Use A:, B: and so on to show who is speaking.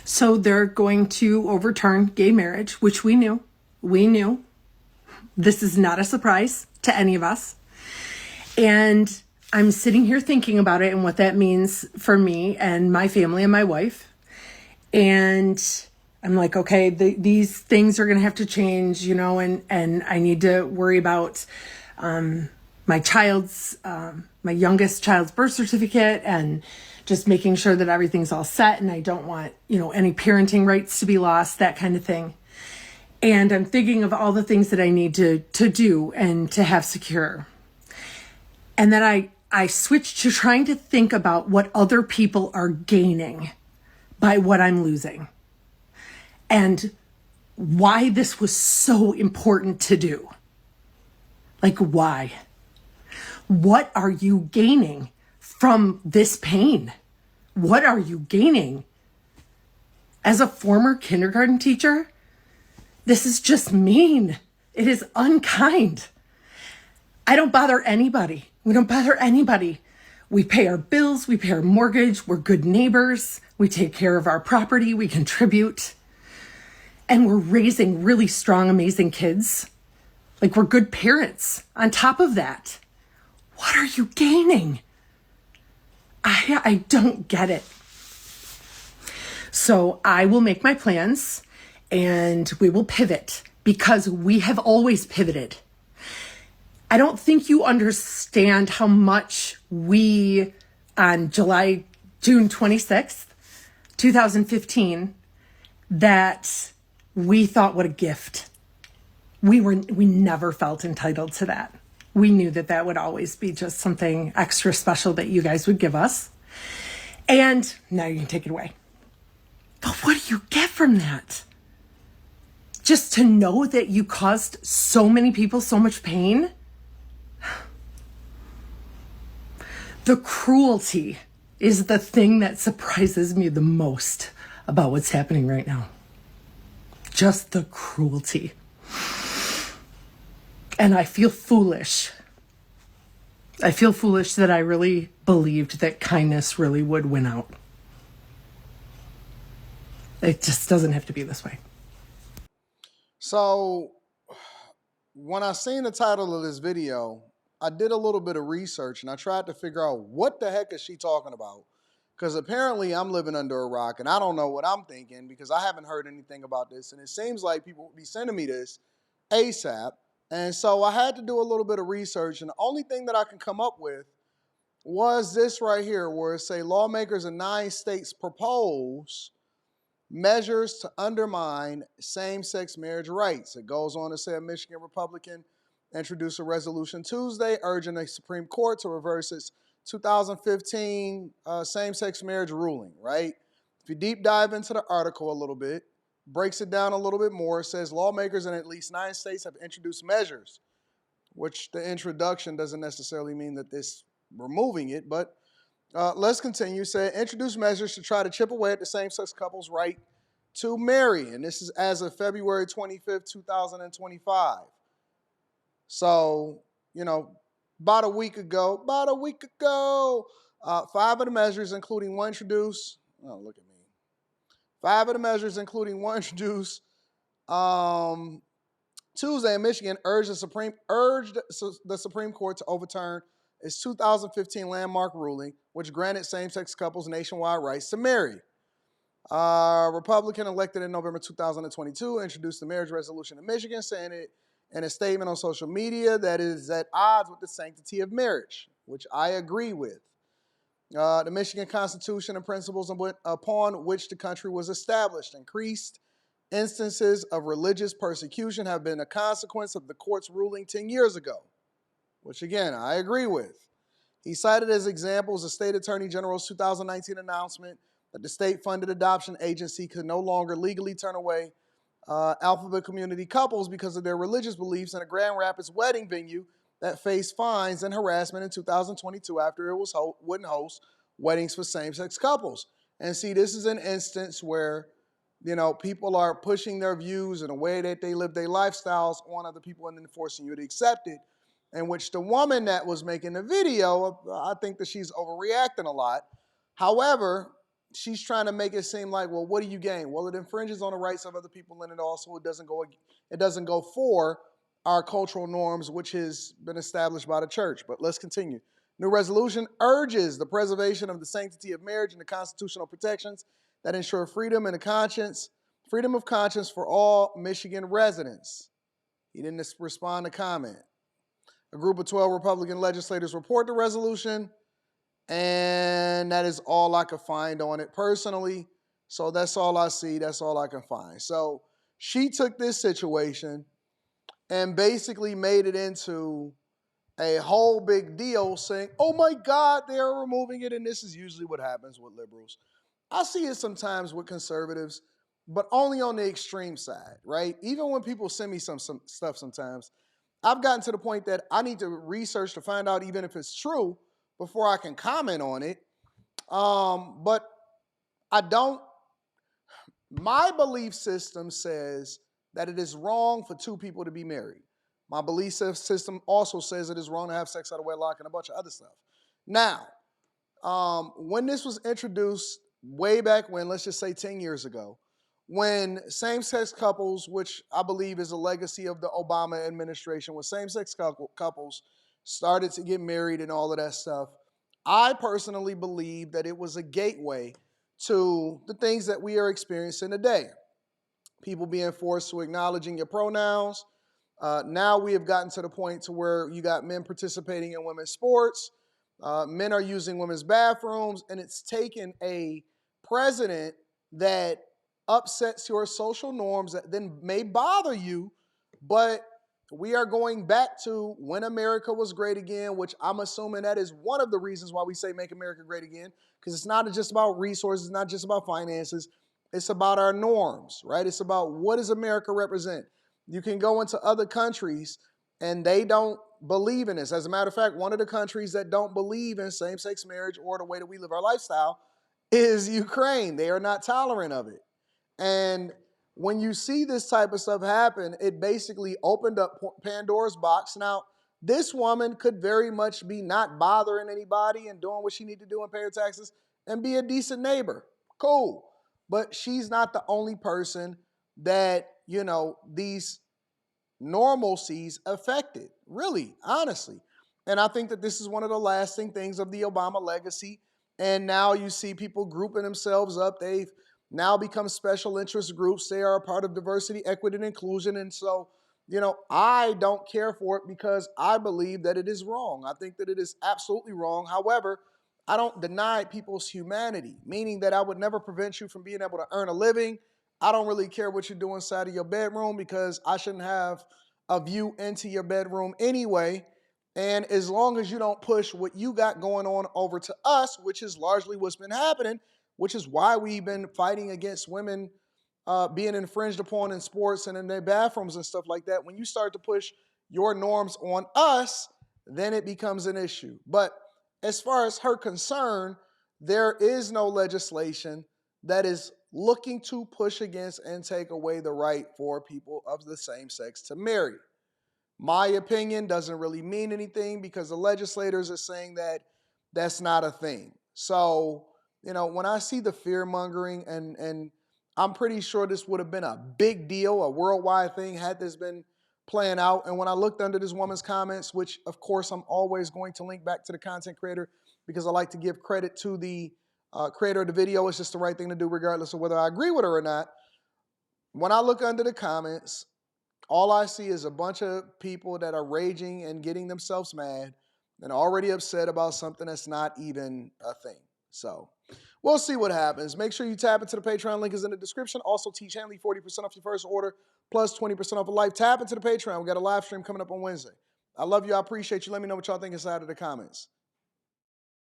A: So they're going to overturn gay marriage, which we knew. We knew. This is not a surprise to any of us. And I'm sitting here thinking about it and what that means for me and my family and my wife. And I'm like, okay, these things are going to have to change, you know, and I need to worry about my youngest child's birth certificate and just making sure that everything's all set. And I don't want, you know, any parenting rights to be lost, that kind of thing. And I'm thinking of all the things that I need to do and to have secure. And then I switched to trying to think about what other people are gaining by what I'm losing and why this was so important to do. Like, why? What are you gaining from this pain? What are you gaining? As a former kindergarten teacher, this is just mean. It is unkind. I don't bother anybody. We don't bother anybody. We pay our bills, we pay our mortgage, we're good neighbors, we take care of our property, we contribute. And we're raising really strong, amazing kids. Like, we're good parents on top of that. What are you gaining? I don't get it. So I will make my plans and we will pivot because we have always pivoted. I don't think you understand how much we, on June 26th, 2015, that we thought, what a gift. We never felt entitled to that. We knew that would always be just something extra special that you guys would give us. And now you can take it away. But what do you get from that? Just to know that you caused so many people so much pain? The cruelty is the thing that surprises me the most about what's happening right now. Just the cruelty. And I feel foolish. I feel foolish that I really believed that kindness really would win out. It just doesn't have to be this way.
B: So when I seen the title of this video, I did a little bit of research and I tried to figure out what the heck is she talking about? Because apparently I'm living under a rock and I don't know what I'm thinking because I haven't heard anything about this. And it seems like people will be sending me this ASAP. And so I had to do a little bit of research. And the only thing that I can come up with was this right here, where it say lawmakers in 9 states propose measures to undermine same-sex marriage rights. It goes on to say a Michigan Republican introduced a resolution Tuesday urging the Supreme Court to reverse its 2015 same-sex marriage ruling, right? If you deep dive into the article a little bit, breaks it down a little bit more, it says lawmakers in at least 9 states have introduced measures, which the introduction doesn't necessarily mean that this removing it, but let's continue. Say introduce measures to try to chip away at the same-sex couple's right to marry, and this is as of February 25th, 2025. So, you know, about a week ago, 5 of the measures, including one introduced, oh, look at me. 5 of the measures, including one introduced Tuesday in Michigan, urged the Supreme Court to overturn its 2015 landmark ruling, which granted same-sex couples nationwide rights to marry. Republican elected in November 2022 introduced the marriage resolution in Michigan, saying it in a statement on social media that is at odds with the sanctity of marriage, which I agree with. The Michigan Constitution and principles upon which the country was established. Increased instances of religious persecution have been a consequence of the court's ruling 10 years ago, which again, I agree with. He cited as examples the state attorney general's 2019 announcement that the state-funded adoption agency could no longer legally turn away alphabet community couples because of their religious beliefs, and a Grand Rapids wedding venue that faced fines and harassment in 2022 after it wouldn't host weddings for same-sex couples. And see, this is an instance where, you know, people are pushing their views and the way that they live their lifestyles on other people and then forcing you to accept it, in which the woman that was making the video, I think that she's overreacting a lot. However, she's trying to make it seem like, well, what do you gain? Well, it infringes on the rights of other people, and it also doesn't go for our cultural norms, which has been established by the church. But let's continue. New resolution urges the preservation of the sanctity of marriage and the constitutional protections that ensure freedom of conscience for all Michigan residents. He didn't respond to comment. A group of 12 Republican legislators report the resolution, and that is all I could find on it personally. So that's all I see. That's all I can find. So she took this situation and basically made it into a whole big deal, saying, oh my God, they're removing it. And this is usually what happens with liberals. I see it sometimes with conservatives, but only on the extreme side, right? Even when people send me some stuff sometimes, I've gotten to the point that I need to research to find out even if it's true before I can comment on it. But I don't, my belief system says that it is wrong for two people to be married. My belief system also says it is wrong to have sex out of wedlock and a bunch of other stuff. Now, when this was introduced way back when, let's just say 10 years ago, when same-sex couples, which I believe is a legacy of the Obama administration, when same-sex couples started to get married and all of that stuff, I personally believe that it was a gateway to the things that we are experiencing today. People being forced to acknowledging your pronouns. Now we have gotten to the point to where you got men participating in women's sports. Men are using women's bathrooms, and it's taken a president that upsets your social norms that then may bother you, but we are going back to when America was great again, which I'm assuming that is one of the reasons why we say make America great again, because it's not just about resources, not just about finances. It's about our norms, right? It's about what does America represent? You can go into other countries and they don't believe in this. As a matter of fact, one of the countries that don't believe in same-sex marriage or the way that we live our lifestyle is Ukraine. They are not tolerant of it. And when you see this type of stuff happen, it basically opened up Pandora's box. Now, this woman could very much be not bothering anybody and doing what she needs to do and pay her taxes and be a decent neighbor. Cool. But she's not the only person that, these normalcies affected, really, honestly. And I think that this is one of the lasting things of the Obama legacy. And now you see people grouping themselves up. They've now become special interest groups. They are a part of diversity, equity, and inclusion. And so, I don't care for it because I believe that it is wrong. I think that it is absolutely wrong. However, I don't deny people's humanity, meaning that I would never prevent you from being able to earn a living. I don't really care what you do inside of your bedroom because I shouldn't have a view into your bedroom anyway. And as long as you don't push what you got going on over to us, which is largely what's been happening, which is why we've been fighting against women being infringed upon in sports and in their bathrooms and stuff like that. When you start to push your norms on us, then it becomes an issue. But as far as her concern, there is no legislation that is looking to push against and take away the right for people of the same sex to marry. My opinion doesn't really mean anything because the legislators are saying that that's not a thing. So, when I see the fear mongering, and I'm pretty sure this would have been a big deal, a worldwide thing, had this been playing out. And when I looked under this woman's comments, which of course I'm always going to link back to the content creator because I like to give credit to the creator of the video. It's just the right thing to do regardless of whether I agree with her or not. When I look under the comments, all I see is a bunch of people that are raging and getting themselves mad and already upset about something that's not even a thing. So we'll see what happens. Make sure you tap into the Patreon. Link is in the description. Also, teach Hanley 40% off your first order plus 20% off of life. Tap into the Patreon. We got a live stream coming up on Wednesday. I love you. I appreciate you. Let me know what y'all think inside of the comments.